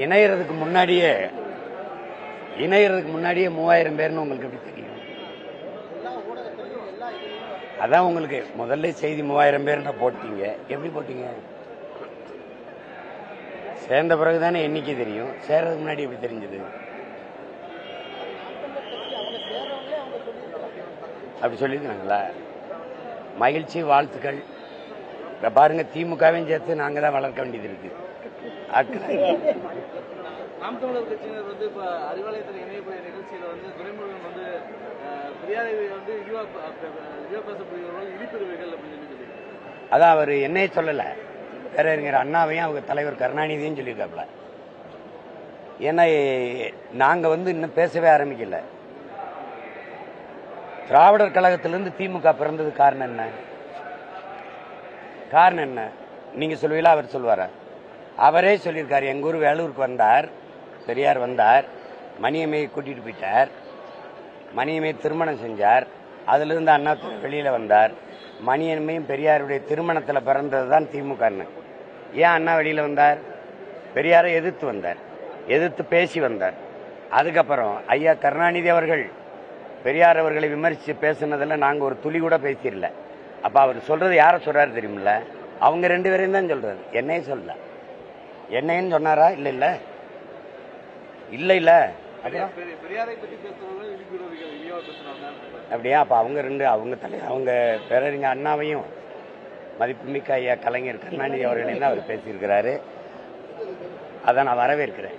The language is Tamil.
இணையறதுக்கு முன்னாடியே 3000 பேர்னு உங்களுக்கு எப்படி தெரியும்? அதான் உங்களுக்கு முதல்ல செய்தி 3000 பேர் போட்டீங்க. எப்படி போட்டீங்க? சேர்ந்த பிறகுதானே எண்ணிக்கை தெரியும். சேர்றதுக்கு முன்னாடி எப்படி தெரிஞ்சது? அப்படி சொல்லியிருக்காங்களா? மகிழ்ச்சி, வாழ்த்துக்கள். பாருங்க, திமுகவையும் சேர்த்து நாங்க தான் வளர்க்க வேண்டியது இருக்கு. நாம் தமிழர் கட்சியினர் வந்து இப்ப அறிவாலயத்தில் இணையக்கூடிய நிகழ்ச்சியில வந்து துரைமுருகன் வந்து பெரியாரை வந்து இழிவா பேசக்கூடியவர்கள் இழிப்பெறுவீர்கள் அப்படின்னு சொல்லி, அதான் அவர் என்னையே சொல்லல, பேரறிஞர் அண்ணாவையும் அவங்க தலைவர் கருணாநிதியும் சொல்லியிருக்காப்ல. ஏன்னா நாங்க வந்து இன்னும் பேசவே ஆரம்பிக்கல. திராவிடர் கழகத்திலிருந்து திமுக பிறந்தது காரணம் என்ன? நீங்க சொல்லுவீங்களா, அவர் சொல்வாரா? அவரே சொல்லியிருக்காரு. எங்க ஊர் வேலூருக்கு வந்தார், பெரியார் வந்தார், மணியம்மையை கூட்டிட்டு போயிட்டார், மணியம்மையை திருமணம் செஞ்சார், அதுல இருந்து அண்ணா வெளியில வந்தார். மணியம்மையும் பெரியாருடைய திருமணத்தில் பிறந்ததுதான் திமுக. ஏன் அண்ணா வெளியில வந்தார்? பெரியாரை எதிர்த்து வந்தார், எதிர்த்து பேசி வந்தார். அதுக்கப்புறம் ஐயா கருணாநிதி அவர்கள் பெரியார் அவர்களை விமர்சித்து பேசுனதில் நாங்க ஒரு துளி கூட பேசிடல. அப்ப அவர் சொல்றது யார சொல்றாரு தெரியுமில்ல? அவங்க 2 பேரையும் தான் சொல்றாரு, என்னையும் சொல்லல. என்னையும் சொன்னாரா? இல்ல அப்படியா? அப்ப அவங்க பேரறிஞர் அண்ணாவையும் மதிப்புமிக்க ஐயா கலைஞர் கருணாநிதி அவர்களையும் தான் அவர் பேசியிருக்கிறாரு. அதை நான் வரவேற்கிறேன்.